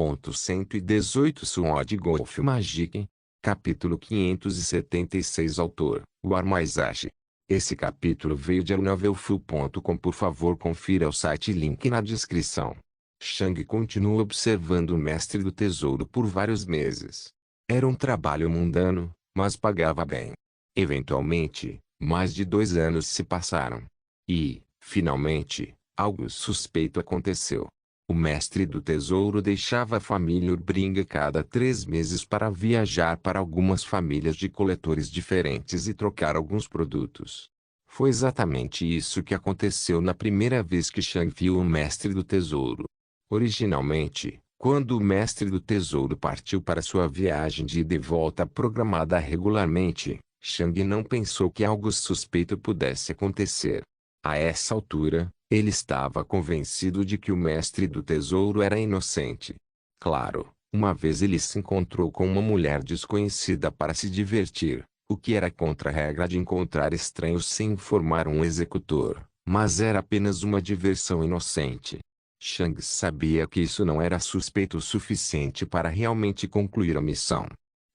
118 Sword Golf Magic. Capítulo 576 Autor, War Maizashi. Esse capítulo veio de novelfu.com. Por favor confira o site, link na descrição. Shang continua observando o mestre do tesouro por vários meses. Era um trabalho mundano, mas pagava bem. Eventualmente, mais de 2 anos se passaram. E, finalmente, algo suspeito aconteceu. O mestre do tesouro deixava a família Urbring cada 3 meses para viajar para algumas famílias de coletores diferentes e trocar alguns produtos. Foi exatamente isso que aconteceu na primeira vez que Shang viu o mestre do tesouro. Originalmente, quando o mestre do tesouro partiu para sua viagem de ida e volta programada regularmente, Shang não pensou que algo suspeito pudesse acontecer. A essa altura, ele estava convencido de que o mestre do tesouro era inocente. Claro, uma vez ele se encontrou com uma mulher desconhecida para se divertir, o que era contra a regra de encontrar estranhos sem informar um executor, mas era apenas uma diversão inocente. Shang sabia que isso não era suspeito o suficiente para realmente concluir a missão.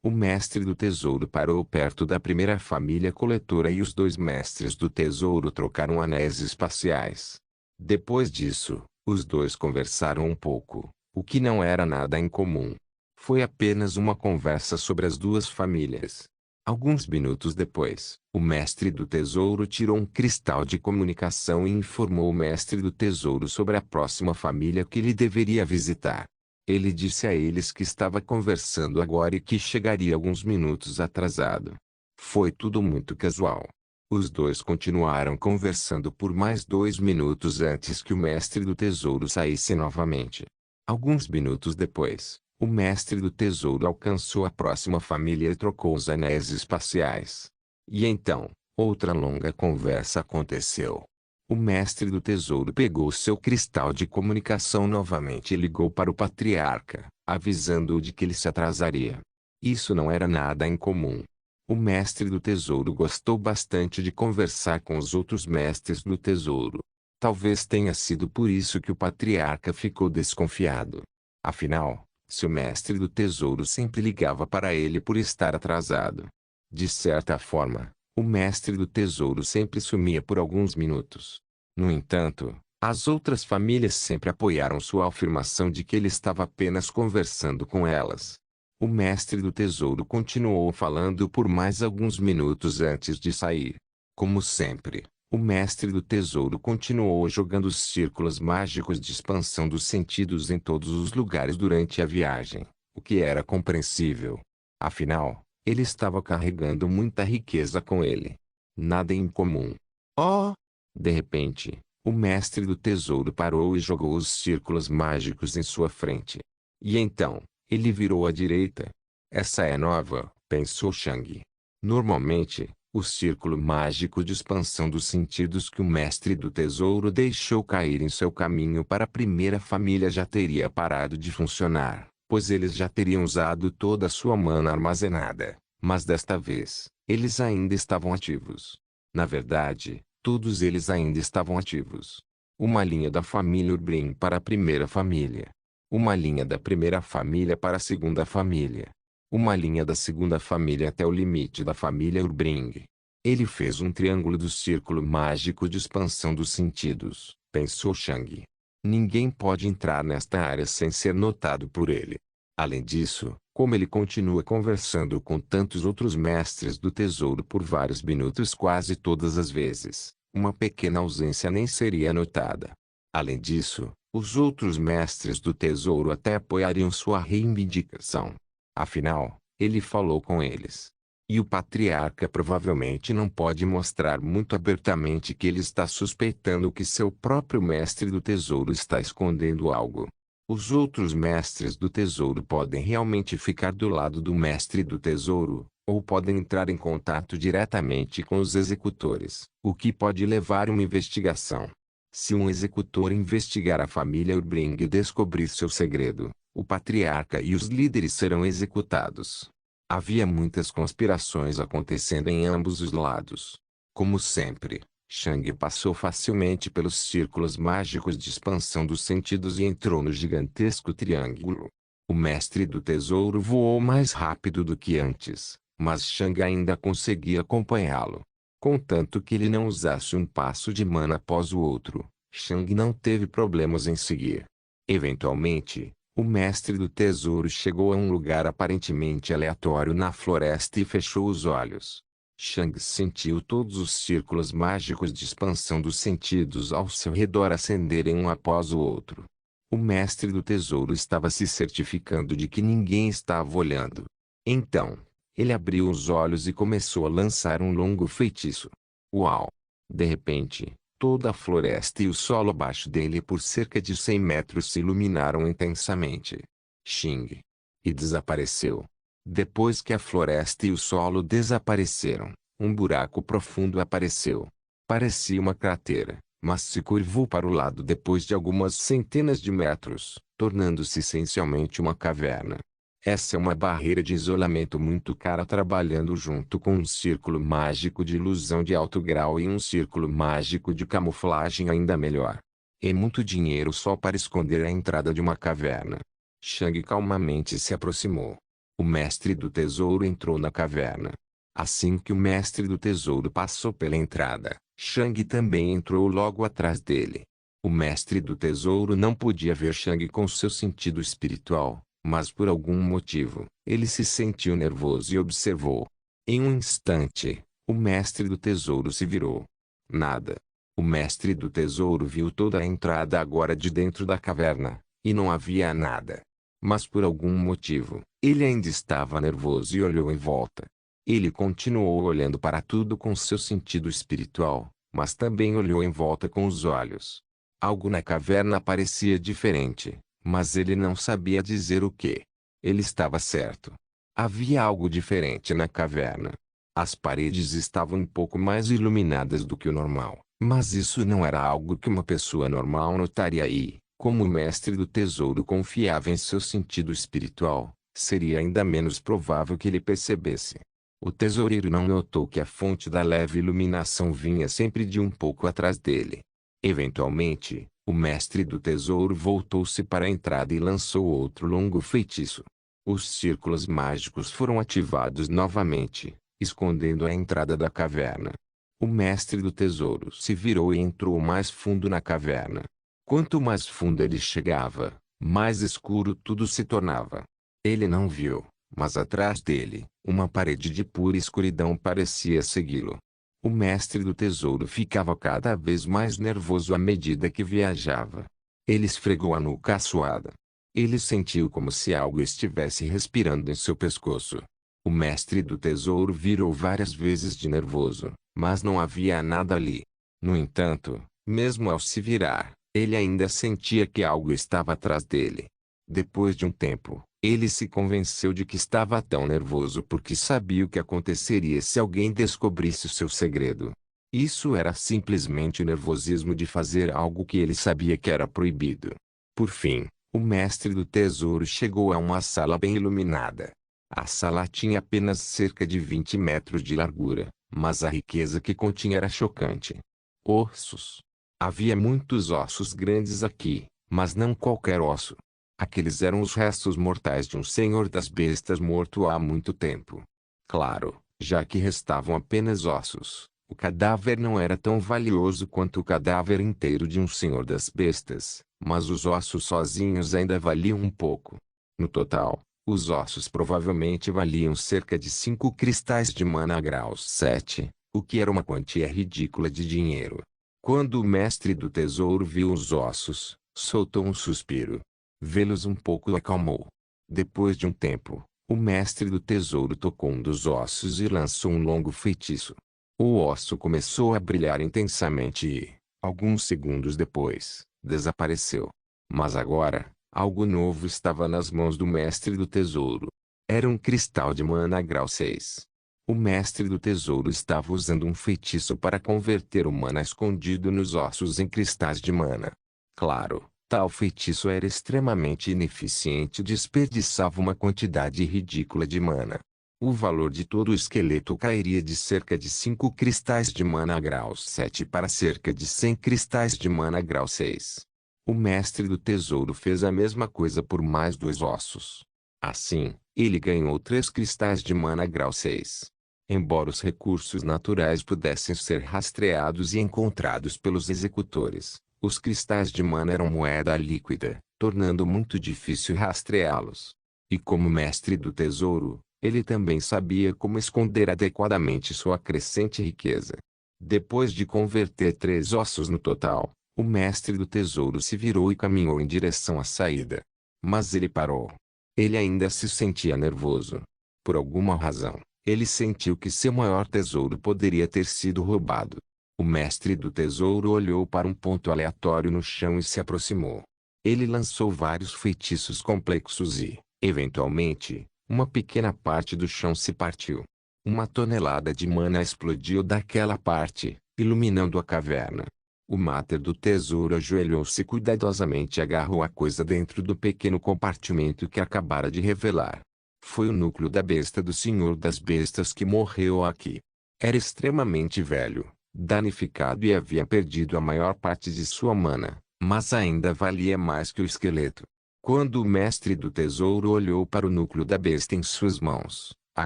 O mestre do tesouro parou perto da primeira família coletora e os 2 mestres do tesouro trocaram anéis espaciais. Depois disso, os 2 conversaram um pouco, o que não era nada incomum. Foi apenas uma conversa sobre as 2 famílias. Alguns minutos depois, o mestre do tesouro tirou um cristal de comunicação e informou o mestre do tesouro sobre a próxima família que ele deveria visitar. Ele disse a eles que estava conversando agora e que chegaria alguns minutos atrasado. Foi tudo muito casual. Os 2 continuaram conversando por mais 2 minutos antes que o mestre do tesouro saísse novamente. Alguns minutos depois, o mestre do tesouro alcançou a próxima família e trocou os anéis espaciais. E então, outra longa conversa aconteceu. O mestre do tesouro pegou seu cristal de comunicação novamente e ligou para o patriarca, avisando-o de que ele se atrasaria. Isso não era nada incomum. O mestre do tesouro gostou bastante de conversar com os outros mestres do tesouro. Talvez tenha sido por isso que o patriarca ficou desconfiado. Afinal, seu mestre do tesouro sempre ligava para ele por estar atrasado. De certa forma, o mestre do tesouro sempre sumia por alguns minutos. No entanto, as outras famílias sempre apoiaram sua afirmação de que ele estava apenas conversando com elas. O mestre do tesouro continuou falando por mais alguns minutos antes de sair. Como sempre, o mestre do tesouro continuou jogando os círculos mágicos de expansão dos sentidos em todos os lugares durante a viagem, o que era compreensível. Afinal, ele estava carregando muita riqueza com ele. Nada incomum. Oh! De repente, o mestre do tesouro parou e jogou os círculos mágicos em sua frente. E então, ele virou à direita. Essa é nova, pensou Shang. Normalmente, o círculo mágico de expansão dos sentidos que o mestre do tesouro deixou cair em seu caminho para a primeira família já teria parado de funcionar, pois eles já teriam usado toda a sua mana armazenada. Mas desta vez, eles ainda estavam ativos. Na verdade, todos eles ainda estavam ativos. Uma linha da família Urbring para a primeira família. Uma linha da primeira família para a segunda família. Uma linha da segunda família até o limite da família Urbring. Ele fez um triângulo do círculo mágico de expansão dos sentidos, pensou Shang. Ninguém pode entrar nesta área sem ser notado por ele. Além disso, como ele continua conversando com tantos outros mestres do tesouro por vários minutos quase todas as vezes, uma pequena ausência nem seria notada. Além disso, os outros mestres do tesouro até apoiariam sua reivindicação. Afinal, ele falou com eles. E o patriarca provavelmente não pode mostrar muito abertamente que ele está suspeitando que seu próprio mestre do tesouro está escondendo algo. Os outros mestres do tesouro podem realmente ficar do lado do mestre do tesouro, ou podem entrar em contato diretamente com os executores, o que pode levar a uma investigação. Se um executor investigar a família Urbring e descobrir seu segredo, o patriarca e os líderes serão executados. Havia muitas conspirações acontecendo em ambos os lados. Como sempre, Shang passou facilmente pelos círculos mágicos de expansão dos sentidos e entrou no gigantesco triângulo. O mestre do tesouro voou mais rápido do que antes, mas Shang ainda conseguia acompanhá-lo. Contanto que ele não usasse um passo de mana após o outro, Shang não teve problemas em seguir. Eventualmente, o mestre do tesouro chegou a um lugar aparentemente aleatório na floresta e fechou os olhos. Shang sentiu todos os círculos mágicos de expansão dos sentidos ao seu redor acenderem um após o outro. O mestre do tesouro estava se certificando de que ninguém estava olhando. Então, ele abriu os olhos e começou a lançar um longo feitiço. Uau! De repente, toda a floresta e o solo abaixo dele por cerca de 100 metros se iluminaram intensamente. Xing! E desapareceu. Depois que a floresta e o solo desapareceram, um buraco profundo apareceu. Parecia uma cratera, mas se curvou para o lado depois de algumas centenas de metros, tornando-se essencialmente uma caverna. Essa é uma barreira de isolamento muito cara trabalhando junto com um círculo mágico de ilusão de alto grau e um círculo mágico de camuflagem ainda melhor. É muito dinheiro só para esconder a entrada de uma caverna. Shang calmamente se aproximou. O mestre do tesouro entrou na caverna. Assim que o mestre do tesouro passou pela entrada, Shang também entrou logo atrás dele. O mestre do tesouro não podia ver Shang com seu sentido espiritual, mas por algum motivo, ele se sentiu nervoso e observou. Em um instante, o mestre do tesouro se virou. Nada. O mestre do tesouro viu toda a entrada agora de dentro da caverna, e não havia nada. Mas por algum motivo, ele ainda estava nervoso e olhou em volta. Ele continuou olhando para tudo com seu sentido espiritual, mas também olhou em volta com os olhos. Algo na caverna parecia diferente, mas ele não sabia dizer o que. Ele estava certo. Havia algo diferente na caverna. As paredes estavam um pouco mais iluminadas do que o normal, mas isso não era algo que uma pessoa normal notaria e, como o mestre do tesouro confiava em seu sentido espiritual, seria ainda menos provável que ele percebesse. O tesoureiro não notou que a fonte da leve iluminação vinha sempre de um pouco atrás dele. Eventualmente, o mestre do tesouro voltou-se para a entrada e lançou outro longo feitiço. Os círculos mágicos foram ativados novamente, escondendo a entrada da caverna. O mestre do tesouro se virou e entrou mais fundo na caverna. Quanto mais fundo ele chegava, mais escuro tudo se tornava. Ele não viu, mas atrás dele, uma parede de pura escuridão parecia segui-lo. O mestre do tesouro ficava cada vez mais nervoso à medida que viajava. Ele esfregou a nuca suada. Ele sentiu como se algo estivesse respirando em seu pescoço. O mestre do tesouro virou várias vezes de nervoso, mas não havia nada ali. No entanto, mesmo ao se virar, ele ainda sentia que algo estava atrás dele. Depois de um tempo, ele se convenceu de que estava tão nervoso porque sabia o que aconteceria se alguém descobrisse o seu segredo. Isso era simplesmente o nervosismo de fazer algo que ele sabia que era proibido. Por fim, o mestre do tesouro chegou a uma sala bem iluminada. A sala tinha apenas cerca de 20 metros de largura, mas a riqueza que continha era chocante. Ossos. Havia muitos ossos grandes aqui, mas não qualquer osso. Aqueles eram os restos mortais de um senhor das bestas morto há muito tempo. Claro, já que restavam apenas ossos, o cadáver não era tão valioso quanto o cadáver inteiro de um senhor das bestas, mas os ossos sozinhos ainda valiam um pouco. No total, os ossos provavelmente valiam cerca de 5 cristais de mana graus 7, o que era uma quantia ridícula de dinheiro. Quando o mestre do tesouro viu os ossos, soltou um suspiro. Vê-los um pouco o acalmou. Depois de um tempo, o mestre do tesouro tocou um dos ossos e lançou um longo feitiço. O osso começou a brilhar intensamente e, alguns segundos depois, desapareceu. Mas agora, algo novo estava nas mãos do mestre do tesouro. Era um cristal de mana grau 6. O mestre do tesouro estava usando um feitiço para converter o mana escondido nos ossos em cristais de mana. Claro, tal feitiço era extremamente ineficiente e desperdiçava uma quantidade ridícula de mana. O valor de todo o esqueleto cairia de cerca de 5 cristais de mana grau 7 para cerca de 100 cristais de mana grau 6. O mestre do tesouro fez a mesma coisa por mais 2 ossos. Assim, ele ganhou 3 cristais de mana grau 6. Embora os recursos naturais pudessem ser rastreados e encontrados pelos executores, os cristais de mana eram moeda líquida, tornando muito difícil rastreá-los. E como mestre do tesouro, ele também sabia como esconder adequadamente sua crescente riqueza. Depois de converter 3 ossos no total, o mestre do tesouro se virou e caminhou em direção à saída. Mas ele parou. Ele ainda se sentia nervoso. Por alguma razão, ele sentiu que seu maior tesouro poderia ter sido roubado. O mestre do tesouro olhou para um ponto aleatório no chão e se aproximou. Ele lançou vários feitiços complexos e, eventualmente, uma pequena parte do chão se partiu. Uma tonelada de mana explodiu daquela parte, iluminando a caverna. O máter do tesouro ajoelhou-se cuidadosamente e agarrou a coisa dentro do pequeno compartimento que acabara de revelar. Foi o núcleo da besta do Senhor das Bestas que morreu aqui. Era extremamente velho, danificado e havia perdido a maior parte de sua mana, mas ainda valia mais que o esqueleto. Quando o mestre do tesouro olhou para o núcleo da besta em suas mãos, a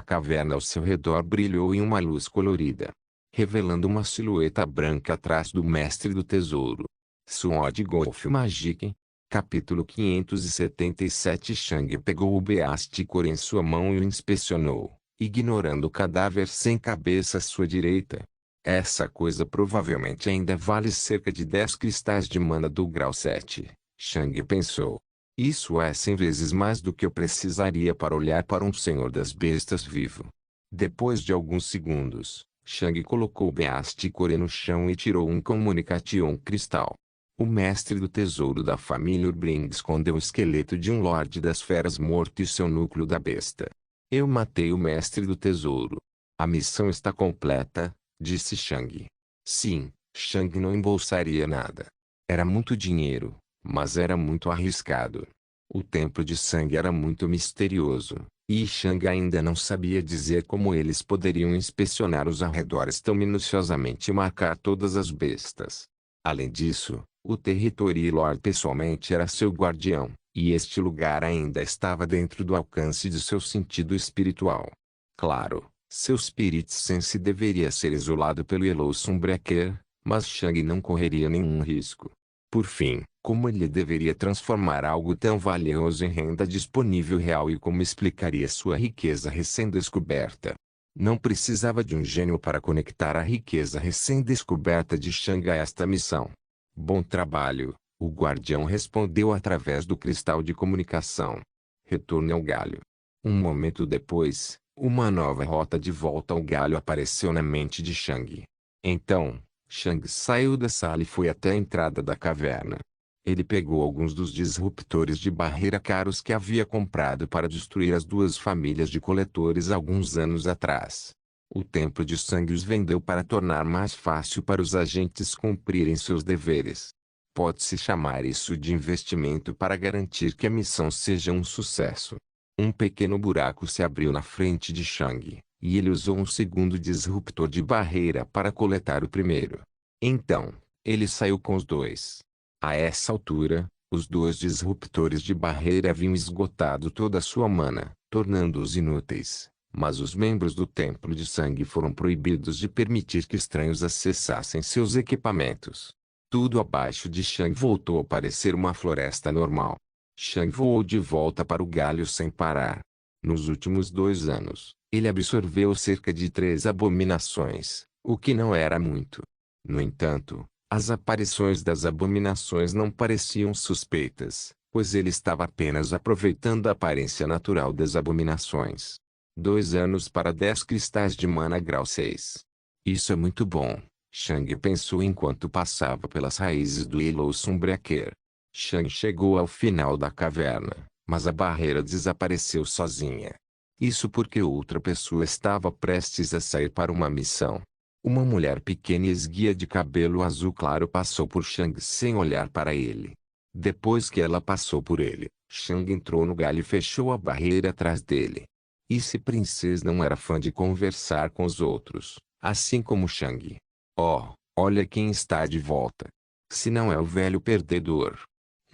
caverna ao seu redor brilhou em uma luz colorida, revelando uma silhueta branca atrás do mestre do tesouro. Sword Golf Magic. Capítulo 577. Shang pegou o Beasticor em sua mão e o inspecionou, ignorando o cadáver sem cabeça à sua direita. Essa coisa provavelmente ainda vale cerca de 10 cristais de mana do grau 7, Shang pensou. Isso é 100 vezes mais do que eu precisaria para olhar para um senhor das bestas vivo. Depois de alguns segundos, Shang colocou o Beasticor no chão e tirou um Communication cristal. O mestre do tesouro da família Urbring escondeu o esqueleto de um lorde das feras morto e seu núcleo da besta. Eu matei o mestre do tesouro. A missão está completa, disse Shang. Sim, Shang não embolsaria nada. Era muito dinheiro, mas era muito arriscado. O templo de sangue era muito misterioso, e Shang ainda não sabia dizer como eles poderiam inspecionar os arredores tão minuciosamente e marcar todas as bestas. Além disso, o território Lord pessoalmente era seu guardião, e este lugar ainda estava dentro do alcance de seu sentido espiritual. Claro, seu Spirit Sense deveria ser isolado pelo Yellow Sunbreaker, mas Shang não correria nenhum risco. Por fim, como ele deveria transformar algo tão valioso em renda disponível real e como explicaria sua riqueza recém-descoberta? Não precisava de um gênio para conectar a riqueza recém-descoberta de Shang a esta missão. Bom trabalho, o guardião respondeu através do cristal de comunicação. Retorne ao galho. Um momento depois, uma nova rota de volta ao galho apareceu na mente de Shang. Então, Shang saiu da sala e foi até a entrada da caverna. Ele pegou alguns dos disruptores de barreira caros que havia comprado para destruir as 2 famílias de coletores alguns anos atrás. O Templo de Sangue os vendeu para tornar mais fácil para os agentes cumprirem seus deveres. Pode-se chamar isso de investimento para garantir que a missão seja um sucesso. Um pequeno buraco se abriu na frente de Shang, e ele usou um segundo disruptor de barreira para coletar o primeiro. Então, ele saiu com os 2. A essa altura, os 2 disruptores de barreira haviam esgotado toda a sua mana, tornando-os inúteis. Mas os membros do Templo de Sangue foram proibidos de permitir que estranhos acessassem seus equipamentos. Tudo abaixo de Shang voltou a parecer uma floresta normal. Shang voou de volta para o galho sem parar. Nos últimos 2 anos, ele absorveu cerca de 3 abominações, o que não era muito. No entanto, as aparições das abominações não pareciam suspeitas, pois ele estava apenas aproveitando a aparência natural das abominações. 2 anos para 10 cristais de mana grau 6. Isso é muito bom, Shang pensou enquanto passava pelas raízes do Yellow Sunbreaker. Shang chegou ao final da caverna, mas a barreira desapareceu sozinha. Isso porque outra pessoa estava prestes a sair para uma missão. Uma mulher pequena e esguia de cabelo azul claro passou por Shang sem olhar para ele. Depois que ela passou por ele, Shang entrou no galho e fechou a barreira atrás dele. Esse princesa não era fã de conversar com os outros, assim como Shang. Oh, olha quem está de volta. Se não é o velho perdedor.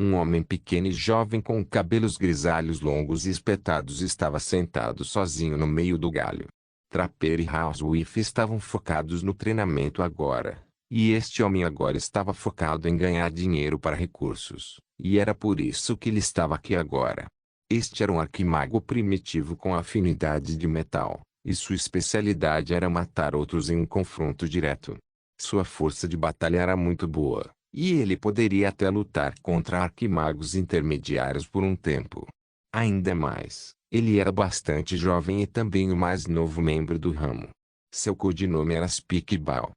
Um homem pequeno e jovem com cabelos grisalhos longos e espetados estava sentado sozinho no meio do galho. Trapper e Housewife estavam focados no treinamento agora. E este homem agora estava focado em ganhar dinheiro para recursos. E era por isso que ele estava aqui agora. Este era um arquimago primitivo com afinidade de metal. E sua especialidade era matar outros em um confronto direto. Sua força de batalha era muito boa. E ele poderia até lutar contra arquimagos intermediários por um tempo. Ainda mais, ele era bastante jovem e também o mais novo membro do ramo. Seu codinome era Speakball.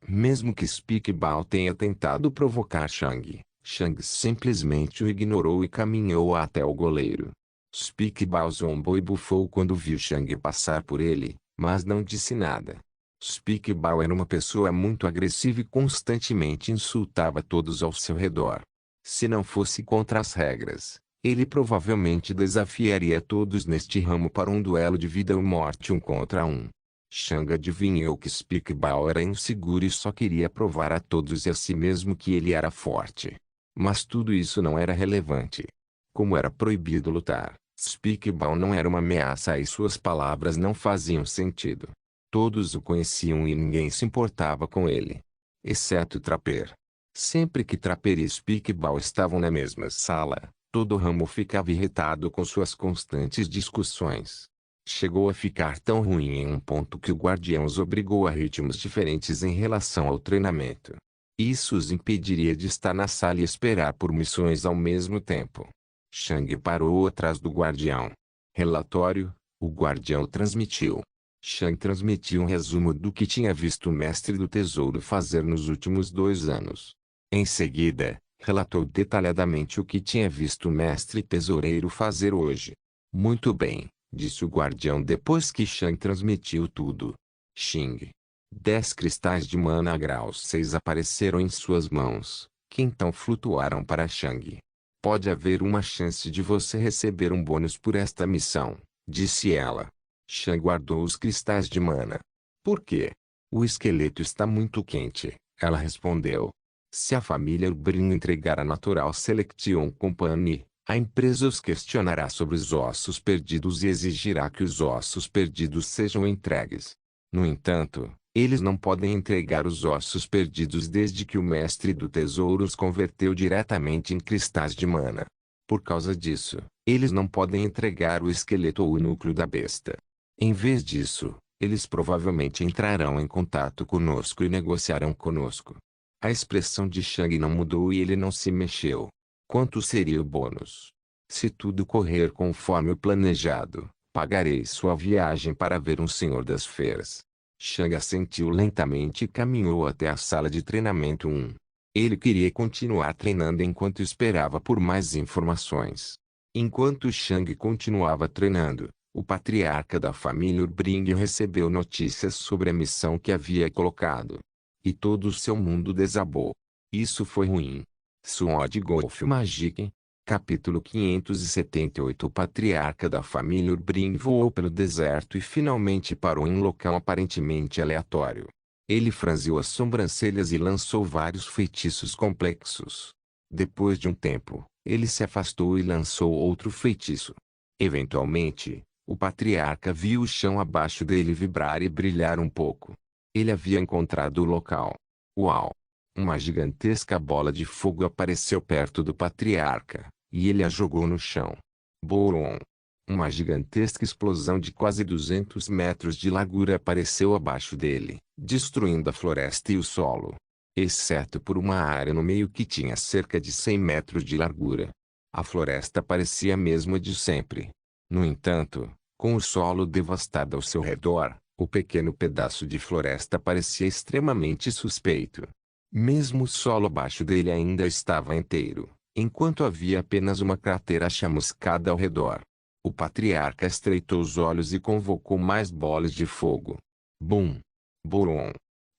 Mesmo que Speakball tenha tentado provocar Shang, Shang simplesmente o ignorou e caminhou até o goleiro. Speakball zombou e bufou quando viu Shang passar por ele, mas não disse nada. Speakball era uma pessoa muito agressiva e constantemente insultava todos ao seu redor. Se não fosse contra as regras, ele provavelmente desafiaria todos neste ramo para um duelo de vida ou morte 1 contra 1. Shang adivinhou que Speakball era inseguro e só queria provar a todos e a si mesmo que ele era forte. Mas tudo isso não era relevante. Como era proibido lutar, Speakball não era uma ameaça e suas palavras não faziam sentido. Todos o conheciam e ninguém se importava com ele. Exceto Trapper. Sempre que Trapper e Speakball estavam na mesma sala, todo o ramo ficava irritado com suas constantes discussões. Chegou a ficar tão ruim em um ponto que o guardião os obrigou a ritmos diferentes em relação ao treinamento. Isso os impediria de estar na sala e esperar por missões ao mesmo tempo. Shang parou atrás do guardião. Relatório, o guardião transmitiu. Shang transmitiu um resumo do que tinha visto o mestre do tesouro fazer nos últimos 2 anos. Em seguida, relatou detalhadamente o que tinha visto o mestre tesoureiro fazer hoje. Muito bem, disse o guardião depois que Shang transmitiu tudo. Xing. 10 cristais de mana grau 6 apareceram em suas mãos, que então flutuaram para Shang. Pode haver uma chance de você receber um bônus por esta missão, disse ela. Shang guardou os cristais de mana. Por quê? O esqueleto está muito quente, ela respondeu. Se a família Urbrin entregar a Natural Selection Company, a empresa os questionará sobre os ossos perdidos e exigirá que os ossos perdidos sejam entregues. No entanto, eles não podem entregar os ossos perdidos desde que o mestre do tesouro os converteu diretamente em cristais de mana. Por causa disso, eles não podem entregar o esqueleto ou o núcleo da besta. Em vez disso, eles provavelmente entrarão em contato conosco e negociarão conosco. A expressão de Shang não mudou e ele não se mexeu. Quanto seria o bônus? Se tudo correr conforme o planejado, pagarei sua viagem para ver um senhor das feiras. Shang assentiu lentamente e caminhou até a sala de treinamento 1. Ele queria continuar treinando enquanto esperava por mais informações. Enquanto Shang continuava treinando, o patriarca da família Urbring recebeu notícias sobre a missão que havia colocado. E todo o seu mundo desabou. Isso foi ruim. Sword Golf Magic. Capítulo 578. O patriarca da família Urbring voou pelo deserto e finalmente parou em um local aparentemente aleatório. Ele franziu as sobrancelhas e lançou vários feitiços complexos. Depois de um tempo, ele se afastou e lançou outro feitiço. Eventualmente, o patriarca viu o chão abaixo dele vibrar e brilhar um pouco. Ele havia encontrado o local. Uau! Uma gigantesca bola de fogo apareceu perto do patriarca, e ele a jogou no chão. Boom! Uma gigantesca explosão de quase 200 metros de largura apareceu abaixo dele, destruindo a floresta e o solo. Exceto por uma área no meio que tinha cerca de 100 metros de largura. A floresta parecia a mesma de sempre. No entanto, com o solo devastado ao seu redor, o pequeno pedaço de floresta parecia extremamente suspeito. Mesmo o solo abaixo dele ainda estava inteiro, enquanto havia apenas uma cratera chamuscada ao redor. O patriarca estreitou os olhos e convocou mais bolas de fogo. Bum! Boom!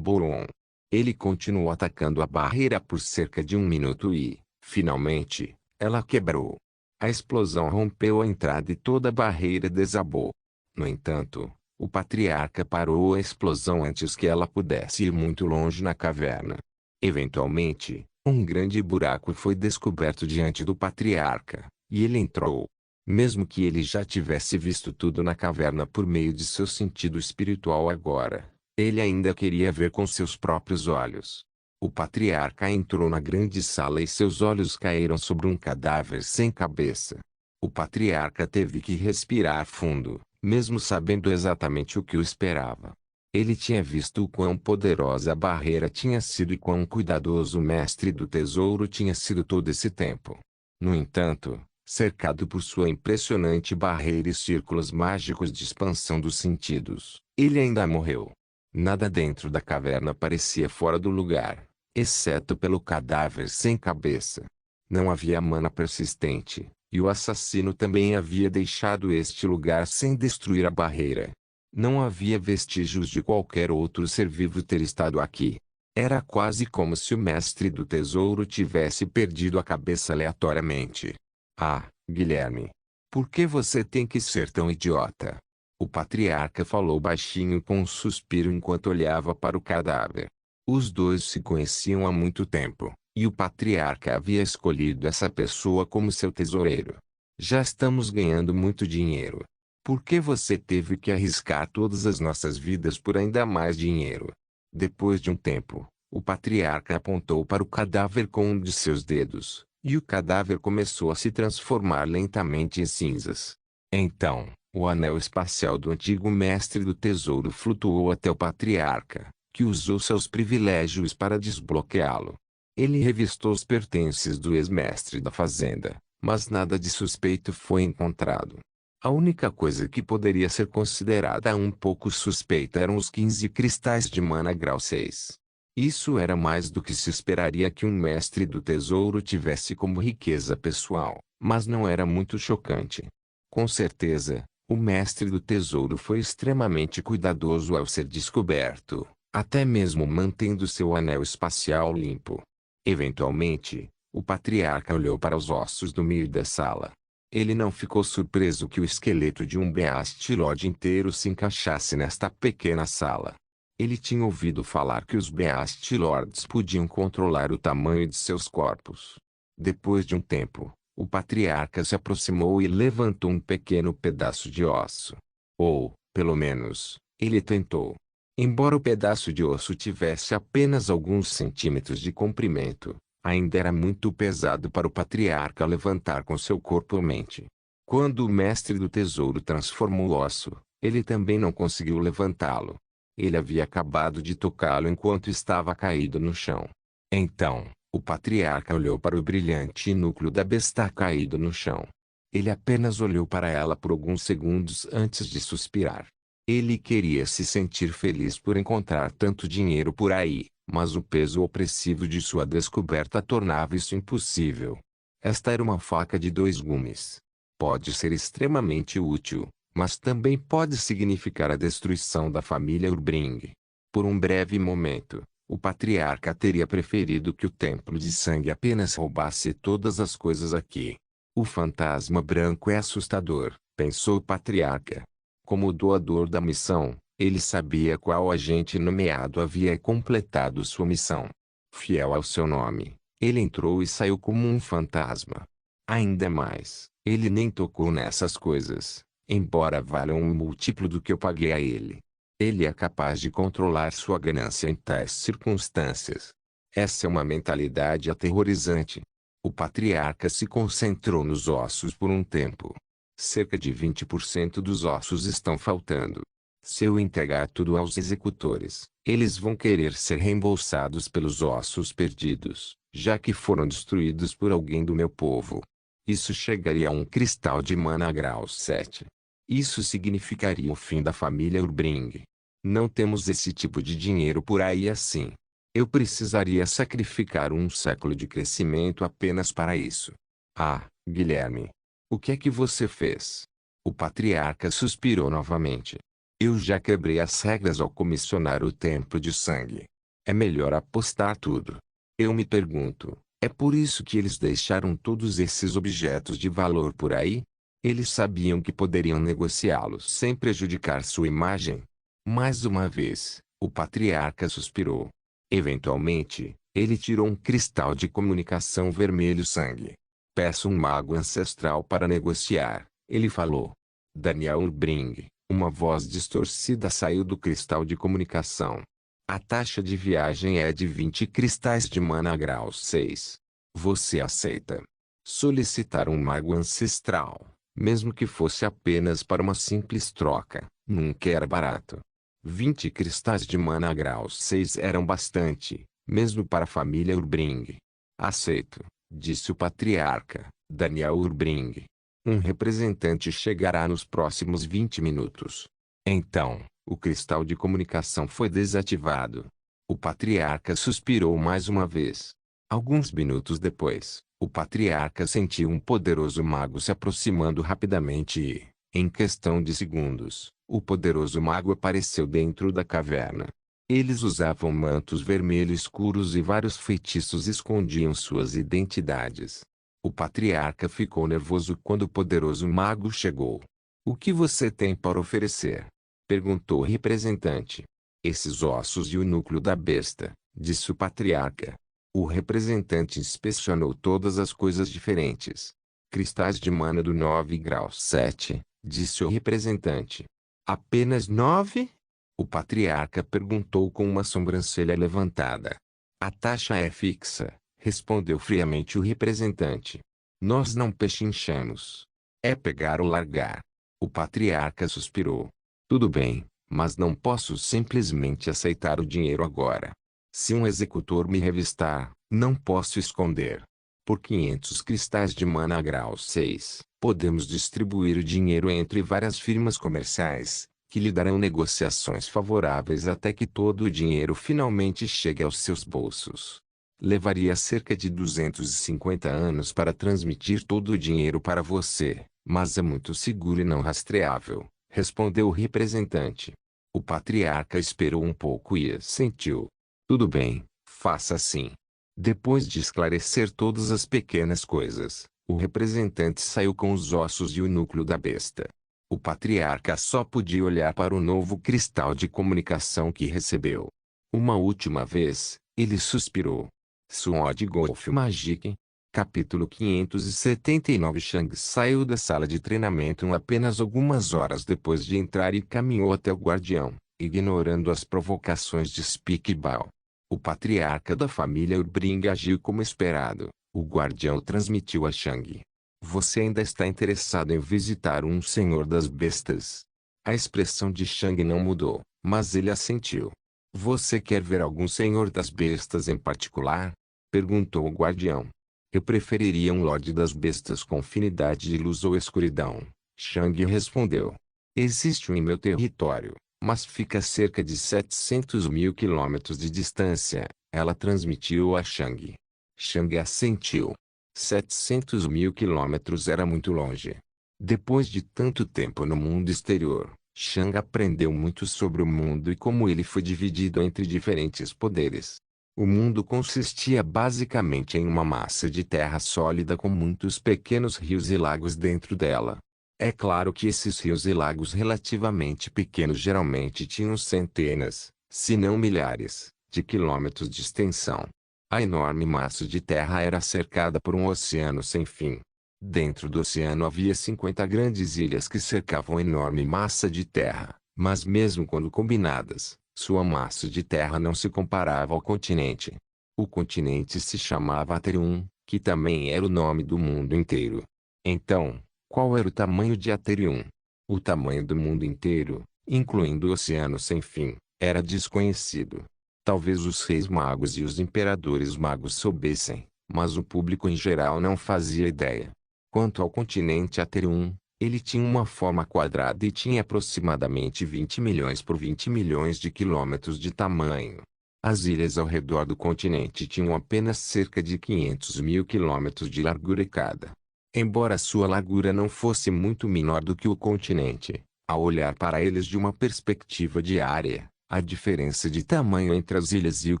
Boom! Ele continuou atacando a barreira por cerca de 1 minuto e, finalmente, ela quebrou. A explosão rompeu a entrada e toda a barreira desabou. No entanto, o patriarca parou a explosão antes que ela pudesse ir muito longe na caverna. Eventualmente, Um grande buraco foi descoberto diante do patriarca, e ele entrou. Mesmo que ele já tivesse visto tudo na caverna por meio de seu sentido espiritual agora, ele ainda queria ver com seus próprios olhos. O patriarca entrou na grande sala e seus olhos caíram sobre um cadáver sem cabeça. O patriarca teve que respirar fundo, mesmo sabendo exatamente o que o esperava. Ele tinha visto o quão poderosa a barreira tinha sido e quão cuidadoso o mestre do tesouro tinha sido todo esse tempo. No entanto, cercado por sua impressionante barreira e círculos mágicos de expansão dos sentidos, ele ainda morreu. Nada dentro da caverna parecia fora do lugar, exceto pelo cadáver sem cabeça. Não havia mana persistente, e o assassino também havia deixado este lugar sem destruir a barreira. Não havia vestígios de qualquer outro ser vivo ter estado aqui. Era quase como se o mestre do tesouro tivesse perdido a cabeça aleatoriamente. Ah, Guilherme! Por que você tem que ser tão idiota? O patriarca falou baixinho com um suspiro enquanto olhava para o cadáver. Os dois se conheciam há muito tempo, e o patriarca havia escolhido essa pessoa como seu tesoureiro. Já estamos ganhando muito dinheiro. Por que você teve que arriscar todas as nossas vidas por ainda mais dinheiro? Depois de um tempo, o patriarca apontou para o cadáver com um de seus dedos, e o cadáver começou a se transformar lentamente em cinzas. Então, o anel espacial do antigo mestre do tesouro flutuou até o patriarca, que usou seus privilégios para desbloqueá-lo. Ele revistou os pertences do ex-mestre da fazenda, mas nada de suspeito foi encontrado. A única coisa que poderia ser considerada um pouco suspeita eram os 15 cristais de mana grau 6. Isso era mais do que se esperaria que um mestre do tesouro tivesse como riqueza pessoal, mas não era muito chocante. Com certeza, o mestre do tesouro foi extremamente cuidadoso ao ser descoberto, até mesmo mantendo seu anel espacial limpo. Eventualmente, o patriarca olhou para os ossos do meio da sala. Ele não ficou surpreso que o esqueleto de um Beast Lord inteiro se encaixasse nesta pequena sala. Ele tinha ouvido falar que os Beast Lords podiam controlar o tamanho de seus corpos. Depois de um tempo, o patriarca se aproximou e levantou um pequeno pedaço de osso. Ou, pelo menos, ele tentou. Embora o pedaço de osso tivesse apenas alguns centímetros de comprimento, ainda era muito pesado para o patriarca levantar com seu corpo ou mente. Quando o mestre do tesouro transformou o osso, ele também não conseguiu levantá-lo. Ele havia acabado de tocá-lo enquanto estava caído no chão. Então, o patriarca olhou para o brilhante núcleo da besta caído no chão. Ele apenas olhou para ela por alguns segundos antes de suspirar. Ele queria se sentir feliz por encontrar tanto dinheiro por aí, mas o peso opressivo de sua descoberta tornava isso impossível. Esta era uma faca de dois gumes. Pode ser extremamente útil, mas também pode significar a destruição da família Urbring. Por um breve momento, o patriarca teria preferido que o templo de sangue apenas roubasse todas as coisas aqui. O fantasma branco é assustador, pensou o patriarca. Como doador da missão, ele sabia qual agente nomeado havia completado sua missão. Fiel ao seu nome, ele entrou e saiu como um fantasma. Ainda mais, ele nem tocou nessas coisas, embora valham um múltiplo do que eu paguei a ele. Ele é capaz de controlar sua ganância em tais circunstâncias. Essa é uma mentalidade aterrorizante. O patriarca se concentrou nos ossos por um tempo. Cerca de 20% dos ossos estão faltando. Se eu entregar tudo aos executores, eles vão querer ser reembolsados pelos ossos perdidos, já que foram destruídos por alguém do meu povo. Isso chegaria a um cristal de mana grau 7. Isso significaria o fim da família Urbring. Não temos esse tipo de dinheiro por aí assim. Eu precisaria sacrificar um século de crescimento apenas para isso. Ah, Guilherme. O que é que você fez? O patriarca suspirou novamente. Eu já quebrei as regras ao comissionar o templo de sangue. É melhor apostar tudo. Eu me pergunto, é por isso que eles deixaram todos esses objetos de valor por aí? Eles sabiam que poderiam negociá-los sem prejudicar sua imagem. Mais uma vez, o patriarca suspirou. Eventualmente, Ele tirou um cristal de comunicação vermelho sangue. Peço um mago ancestral para negociar, ele falou. Daniel Urbring, uma voz distorcida saiu do cristal de comunicação. A taxa de viagem é de 20 cristais de mana grau 6. Você aceita? Solicitar um mago ancestral, mesmo que fosse apenas para uma simples troca, nunca era barato. 20 cristais de mana grau 6 eram bastante, mesmo para a família Urbring. Aceito, disse o patriarca, Daniel Urbring. Um representante chegará nos próximos 20 minutos. Então, o cristal de comunicação foi desativado. O patriarca suspirou mais uma vez. Alguns minutos depois, o patriarca sentiu um poderoso mago se aproximando rapidamente e, em questão de segundos, o poderoso mago apareceu dentro da caverna. Eles usavam mantos vermelhos escuros e vários feitiços escondiam suas identidades. O patriarca ficou nervoso quando o poderoso mago chegou. O que você tem para oferecer? Perguntou o representante. Esses ossos e o núcleo da besta, disse o patriarca. O representante inspecionou todas as coisas diferentes. Cristais de mana do 9 grau 7, disse o representante. Apenas 9? O patriarca perguntou com uma sobrancelha levantada. A taxa é fixa, respondeu friamente o representante. Nós não pechinchamos. É pegar ou largar. O patriarca suspirou. Tudo bem, mas não posso simplesmente aceitar o dinheiro agora. Se um executor me revistar, não posso esconder. Por 500 cristais de mana grau 6, podemos distribuir o dinheiro entre várias firmas comerciais, que lhe darão negociações favoráveis até que todo o dinheiro finalmente chegue aos seus bolsos. Levaria cerca de 250 anos para transmitir todo o dinheiro para você, mas é muito seguro e não rastreável, respondeu o representante. O patriarca esperou um pouco e assentiu. Tudo bem, faça assim. Depois de esclarecer todas as pequenas coisas, o representante saiu com os ossos e o núcleo da besta. O patriarca só podia olhar para o novo cristal de comunicação que recebeu. Uma última vez, ele suspirou. Sword Golf Magic. Capítulo 579. Shang saiu da sala de treinamento apenas algumas horas depois de entrar e caminhou até o guardião, ignorando as provocações de Speakball. O patriarca da família Urbring agiu como esperado. O guardião transmitiu a Shang. Você ainda está interessado em visitar um senhor das bestas? A expressão de Shang não mudou, mas ele assentiu. Você quer ver algum senhor das bestas em particular? Perguntou o guardião. Eu preferiria um lorde das bestas com afinidade de luz ou escuridão. Shang respondeu. Existe um em meu território, mas fica a cerca de 700 mil quilômetros de distância. Ela transmitiu a Shang. Shang assentiu. 700 mil quilômetros era muito longe. Depois de tanto tempo no mundo exterior, Shang aprendeu muito sobre o mundo e como ele foi dividido entre diferentes poderes. O mundo consistia basicamente em uma massa de terra sólida com muitos pequenos rios e lagos dentro dela. É claro que esses rios e lagos relativamente pequenos geralmente tinham centenas, se não milhares, de quilômetros de extensão. A enorme massa de terra era cercada por um oceano sem fim. Dentro do oceano havia 50 grandes ilhas que cercavam a enorme massa de terra, mas mesmo quando combinadas, sua massa de terra não se comparava ao continente. O continente se chamava Aterium, que também era o nome do mundo inteiro. Então, qual era o tamanho de Aterium? O tamanho do mundo inteiro, incluindo o oceano sem fim, era desconhecido. Talvez os reis magos e os imperadores magos soubessem, mas o público em geral não fazia ideia. Quanto ao continente Aterium, ele tinha uma forma quadrada e tinha aproximadamente 20 milhões por 20 milhões de quilômetros de tamanho. As ilhas ao redor do continente tinham apenas cerca de 500 mil quilômetros de largura cada. Embora sua largura não fosse muito menor do que o continente, ao olhar para eles de uma perspectiva diária, a diferença de tamanho entre as ilhas e o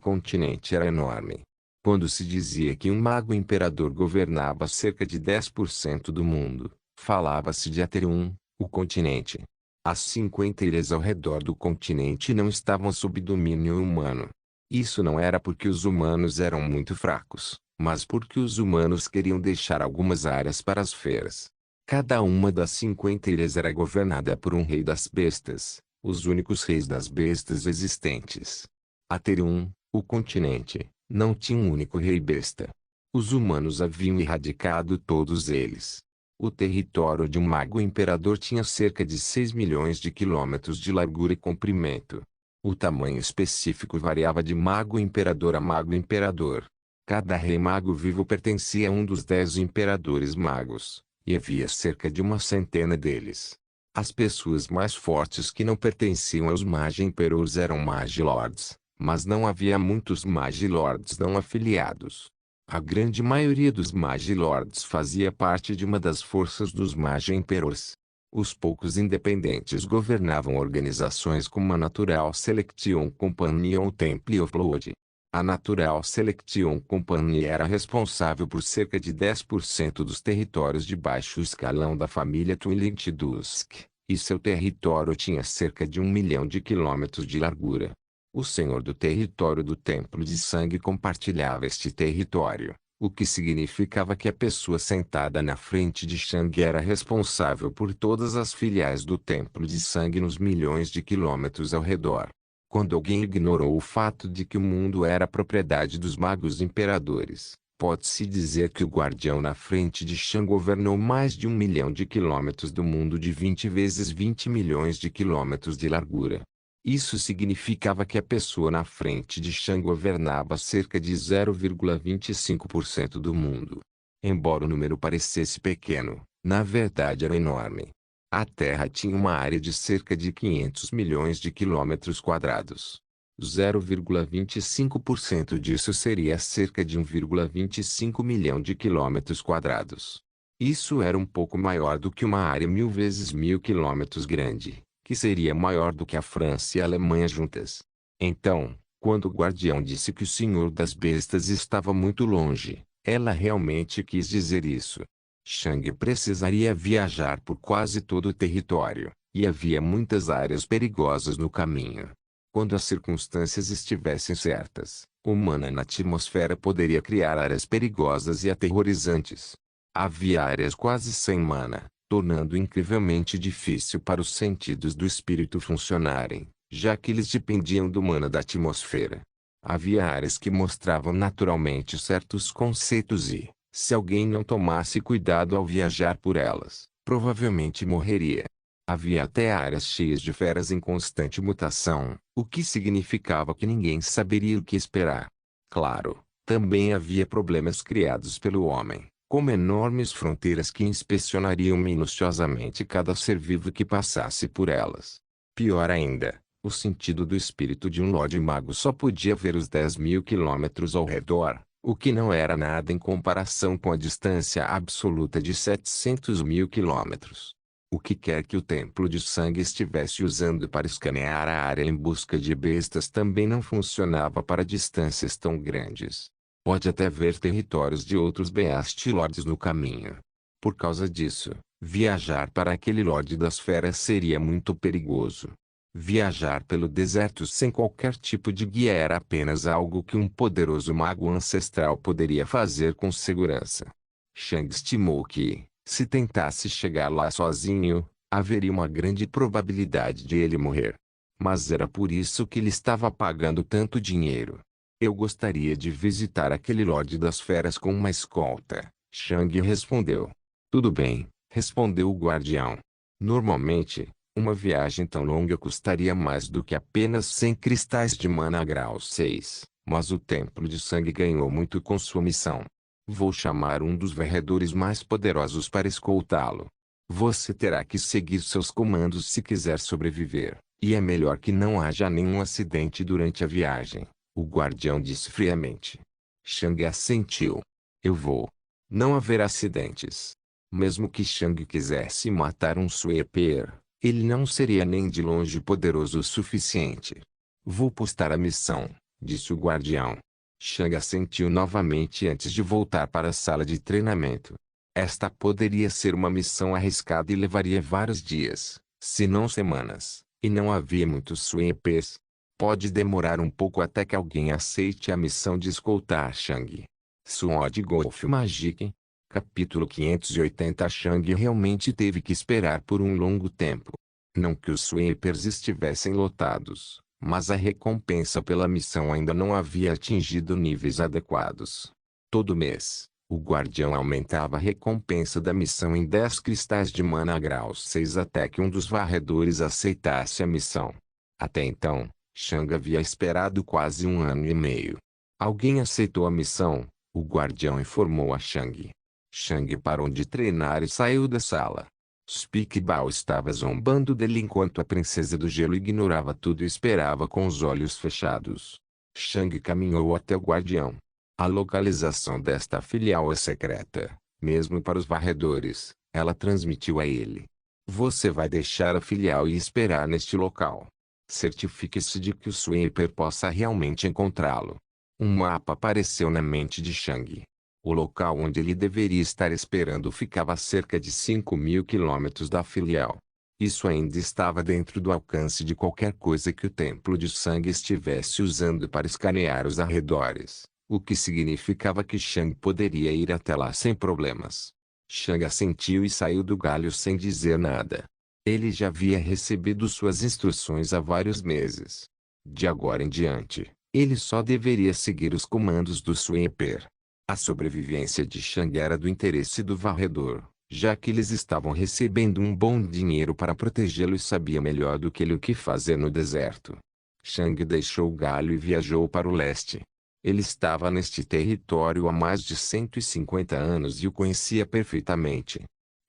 continente era enorme. Quando se dizia que um mago imperador governava cerca de 10% do mundo, falava-se de Aterium, o continente. As 50 ilhas ao redor do continente não estavam sob domínio humano. Isso não era porque os humanos eram muito fracos, mas porque os humanos queriam deixar algumas áreas para as feras. Cada uma das 50 ilhas era governada por um rei das bestas, os únicos reis das bestas existentes. Aterium, o continente, não tinha um único rei besta. Os humanos haviam erradicado todos eles. O território de um mago imperador tinha cerca de 6 milhões de quilômetros de largura e comprimento. O tamanho específico variava de mago imperador a mago imperador. Cada rei mago vivo pertencia a um dos 10 imperadores magos, e havia cerca de uma centena deles. As pessoas mais fortes que não pertenciam aos Magi Emperors eram Magi Lords, mas não havia muitos Magi Lords não afiliados. A grande maioria dos Magi Lords fazia parte de uma das forças dos Magi Emperors. Os poucos independentes governavam organizações como a Natural Selection Company ou Temple of Blood. A Natural Selection Company era responsável por cerca de 10% dos territórios de baixo escalão da família Twilint-Dusk, e seu território tinha cerca de 1 milhão de quilômetros de largura. O senhor do território do Templo de Sangue compartilhava este território, o que significava que a pessoa sentada na frente de Shang era responsável por todas as filiais do Templo de Sangue nos milhões de quilômetros ao redor. Quando alguém ignorou o fato de que o mundo era propriedade dos magos imperadores, pode-se dizer que o guardião na frente de Shang governou mais de 1 milhão de quilômetros do mundo de 20 vezes 20 milhões de quilômetros de largura. Isso significava que a pessoa na frente de Shang governava cerca de 0,25% do mundo. Embora o número parecesse pequeno, na verdade era enorme. A Terra tinha uma área de cerca de 500 milhões de quilômetros quadrados. 0,25% disso seria cerca de 1,25 milhão de quilômetros quadrados. Isso era um pouco maior do que uma área 1000 vezes 1000 quilômetros grande, que seria maior do que a França e a Alemanha juntas. Então, quando o guardião disse que o Senhor das Bestas estava muito longe, ela realmente quis dizer isso. Shang precisaria viajar por quase todo o território, e havia muitas áreas perigosas no caminho. Quando as circunstâncias estivessem certas, o mana na atmosfera poderia criar áreas perigosas e aterrorizantes. Havia áreas quase sem mana, tornando incrivelmente difícil para os sentidos do espírito funcionarem, já que eles dependiam do mana da atmosfera. Havia áreas que mostravam naturalmente certos conceitos e, se alguém não tomasse cuidado ao viajar por elas, provavelmente morreria. Havia até áreas cheias de feras em constante mutação, o que significava que ninguém saberia o que esperar. Claro, também havia problemas criados pelo homem, como enormes fronteiras que inspecionariam minuciosamente cada ser vivo que passasse por elas. Pior ainda, o sentido do espírito de um Lorde Mago só podia ver os 10.000 quilômetros ao redor, o que não era nada em comparação com a distância absoluta de 700.000 quilômetros. O que quer que o Templo de Sangue estivesse usando para escanear a área em busca de bestas também não funcionava para distâncias tão grandes. Pode até ver territórios de outros Beast Lords no caminho. Por causa disso, viajar para aquele Lorde das Feras seria muito perigoso. Viajar pelo deserto sem qualquer tipo de guia era apenas algo que um poderoso mago ancestral poderia fazer com segurança. Shang estimou que, se tentasse chegar lá sozinho, haveria uma grande probabilidade de ele morrer. Mas era por isso que ele estava pagando tanto dinheiro. Eu gostaria de visitar aquele Lorde das Feras com uma escolta, Shang respondeu. Tudo bem, respondeu o guardião. Normalmente, uma viagem tão longa custaria mais do que apenas 100 cristais de mana grau 6, mas o Templo de Sangue ganhou muito com sua missão. Vou chamar um dos varredores mais poderosos para escoltá-lo. Você terá que seguir seus comandos se quiser sobreviver, e é melhor que não haja nenhum acidente durante a viagem, o guardião disse friamente. Shang assentiu. Eu vou. Não haverá acidentes. Mesmo que Shang quisesse matar um Sweeper, ele não seria nem de longe poderoso o suficiente. Vou postar a missão, disse o guardião. Shang assentiu novamente antes de voltar para a sala de treinamento. Esta poderia ser uma missão arriscada e levaria vários dias, se não semanas, e não havia muitos sweepers. Pode demorar um pouco até que alguém aceite a missão de escoltar Shang. Sword Golf Magic. Capítulo 580. Shang realmente teve que esperar por um longo tempo. Não que os sweepers estivessem lotados, mas a recompensa pela missão ainda não havia atingido níveis adequados. Todo mês, o guardião aumentava a recompensa da missão em 10 cristais de mana grau 6 até que um dos varredores aceitasse a missão. Até então, Shang havia esperado quase um ano e meio. Alguém aceitou a missão, o guardião informou a Shang. Shang parou de treinar e saiu da sala. Speakball estava zombando dele enquanto a princesa do gelo ignorava tudo e esperava com os olhos fechados. Shang caminhou até o guardião. A localização desta filial é secreta, mesmo para os varredores, ela transmitiu a ele. Você vai deixar a filial e esperar neste local. Certifique-se de que o sweeper possa realmente encontrá-lo. Um mapa apareceu na mente de Shang. O local onde ele deveria estar esperando ficava a cerca de 5.000 quilômetros da filial. Isso ainda estava dentro do alcance de qualquer coisa que o Templo de Sangue estivesse usando para escanear os arredores, o que significava que Shang poderia ir até lá sem problemas. Shang assentiu e saiu do galho sem dizer nada. Ele já havia recebido suas instruções há vários meses. De agora em diante, ele só deveria seguir os comandos do sweeper. A sobrevivência de Shang era do interesse do varredor, já que eles estavam recebendo um bom dinheiro para protegê-lo e sabia melhor do que ele o que fazer no deserto. Shang deixou o galho e viajou para o leste. Ele estava neste território há mais de 150 anos e o conhecia perfeitamente.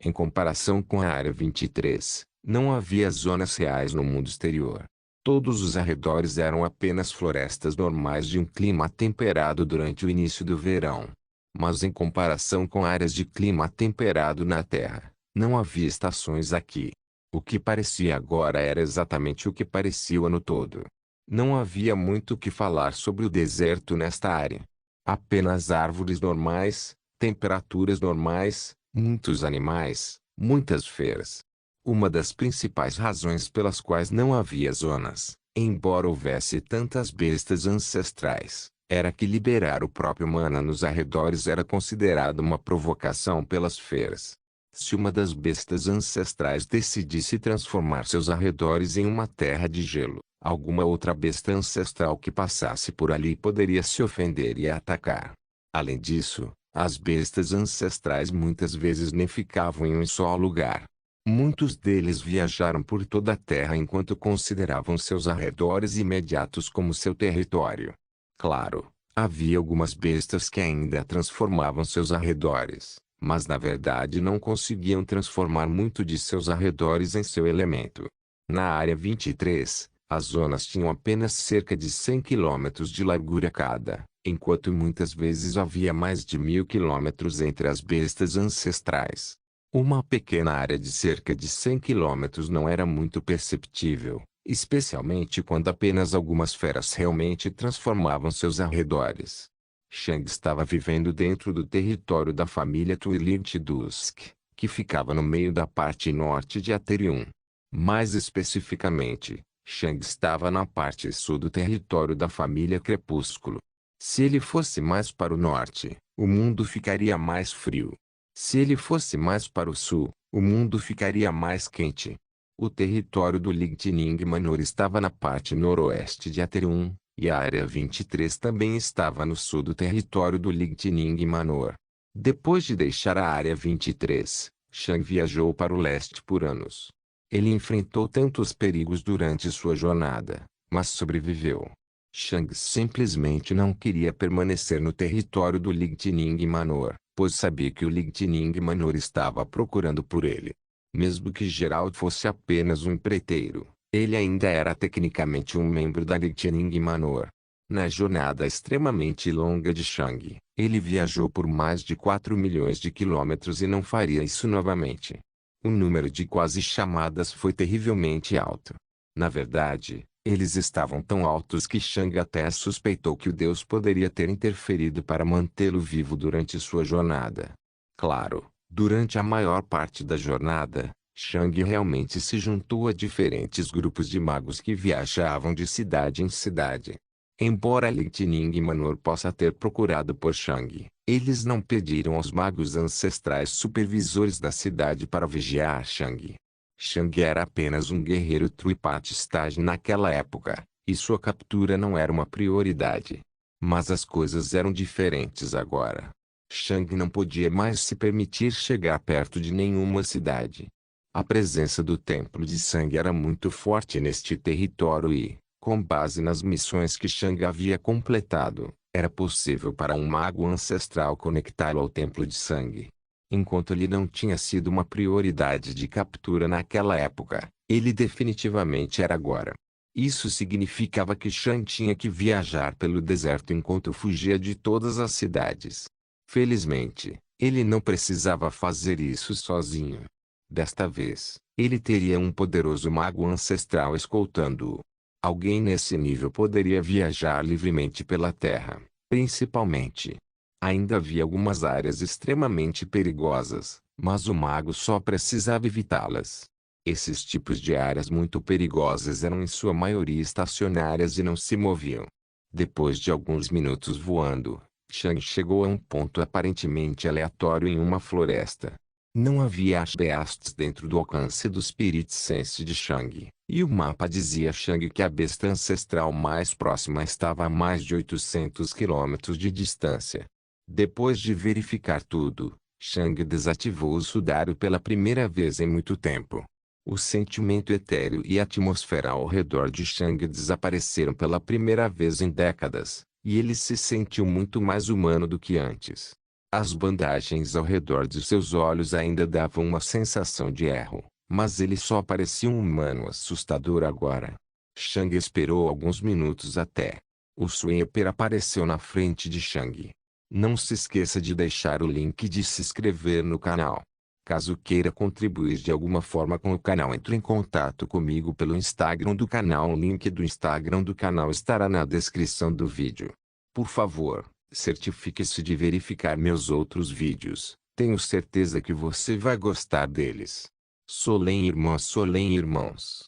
Em comparação com a Área 23, não havia zonas reais no mundo exterior. Todos os arredores eram apenas florestas normais de um clima temperado durante o início do verão. Mas em comparação com áreas de clima temperado na Terra, não havia estações aqui. O que parecia agora era exatamente o que parecia o ano todo. Não havia muito o que falar sobre o deserto nesta área. Apenas árvores normais, temperaturas normais, muitos animais, muitas feiras. Uma das principais razões pelas quais não havia zonas, embora houvesse tantas bestas ancestrais, era que liberar o próprio mana nos arredores era considerado uma provocação pelas feiras. Se uma das bestas ancestrais decidisse transformar seus arredores em uma terra de gelo, alguma outra besta ancestral que passasse por ali poderia se ofender e atacar. Além disso, as bestas ancestrais muitas vezes nem ficavam em um só lugar. Muitos deles viajaram por toda a Terra enquanto consideravam seus arredores imediatos como seu território. Claro, havia algumas bestas que ainda transformavam seus arredores, mas na verdade não conseguiam transformar muito de seus arredores em seu elemento. Na Área 23, as zonas tinham apenas cerca de 100 quilômetros de largura cada, enquanto muitas vezes havia mais de 1.000 quilômetros entre as bestas ancestrais. Uma pequena área de cerca de 100 quilômetros não era muito perceptível, especialmente quando apenas algumas feras realmente transformavam seus arredores. Shang estava vivendo dentro do território da família Twilight Dusk, que ficava no meio da parte norte de Aterium. Mais especificamente, Shang estava na parte sul do território da família Crepúsculo. Se ele fosse mais para o norte, o mundo ficaria mais frio. Se ele fosse mais para o sul, o mundo ficaria mais quente. O território do Lightning Manor estava na parte noroeste de Aterium, e a Área 23 também estava no sul do território do Lightning Manor. Depois de deixar a Área 23, Shang viajou para o leste por anos. Ele enfrentou tantos perigos durante sua jornada, mas sobreviveu. Shang simplesmente não queria permanecer no território do Lightning Manor, pois sabia que o Lightning Manor estava procurando por ele. Mesmo que Geralt fosse apenas um empreiteiro, ele ainda era tecnicamente um membro da Lightning Manor. Na jornada extremamente longa de Shang, ele viajou por mais de 4 milhões de quilômetros e não faria isso novamente. O número de quase chamadas foi terrivelmente alto. Na verdade, eles estavam tão altos que Shang até suspeitou que o deus poderia ter interferido para mantê-lo vivo durante sua jornada. Claro, durante a maior parte da jornada, Shang realmente se juntou a diferentes grupos de magos que viajavam de cidade em cidade. Embora Lightning Manor possa ter procurado por Shang, eles não pediram aos magos ancestrais supervisores da cidade para vigiar Shang. Shang era apenas um guerreiro Tripath Stage naquela época, e sua captura não era uma prioridade. Mas as coisas eram diferentes agora. Shang não podia mais se permitir chegar perto de nenhuma cidade. A presença do Templo de Sangue era muito forte neste território e, com base nas missões que Shang havia completado, era possível para um mago ancestral conectá-lo ao Templo de Sangue. Enquanto ele não tinha sido uma prioridade de captura naquela época, ele definitivamente era agora. Isso significava que Shang tinha que viajar pelo deserto enquanto fugia de todas as cidades. Felizmente, ele não precisava fazer isso sozinho. Desta vez, ele teria um poderoso mago ancestral escoltando-o. Alguém nesse nível poderia viajar livremente pela Terra, principalmente. Ainda havia algumas áreas extremamente perigosas, mas o mago só precisava evitá-las. Esses tipos de áreas muito perigosas eram em sua maioria estacionárias e não se moviam. Depois de alguns minutos voando, Shang chegou a um ponto aparentemente aleatório em uma floresta. Não havia ashbeasts dentro do alcance do Spirit Sense de Shang, e o mapa dizia a Shang que a besta ancestral mais próxima estava a mais de 800 quilômetros de distância. Depois de verificar tudo, Shang desativou o sudário pela primeira vez em muito tempo. O sentimento etéreo e a atmosfera ao redor de Shang desapareceram pela primeira vez em décadas, e ele se sentiu muito mais humano do que antes. As bandagens ao redor de seus olhos ainda davam uma sensação de erro, mas ele só parecia um humano assustador agora. Shang esperou alguns minutos até. O Sweeper apareceu na frente de Shang. Não se esqueça de deixar o link de se inscrever no canal. Caso queira contribuir de alguma forma com o canal, entre em contato comigo pelo Instagram do canal. O link do Instagram do canal estará na descrição do vídeo. Por favor, certifique-se de verificar meus outros vídeos. Tenho certeza que você vai gostar deles. Solem irmãos.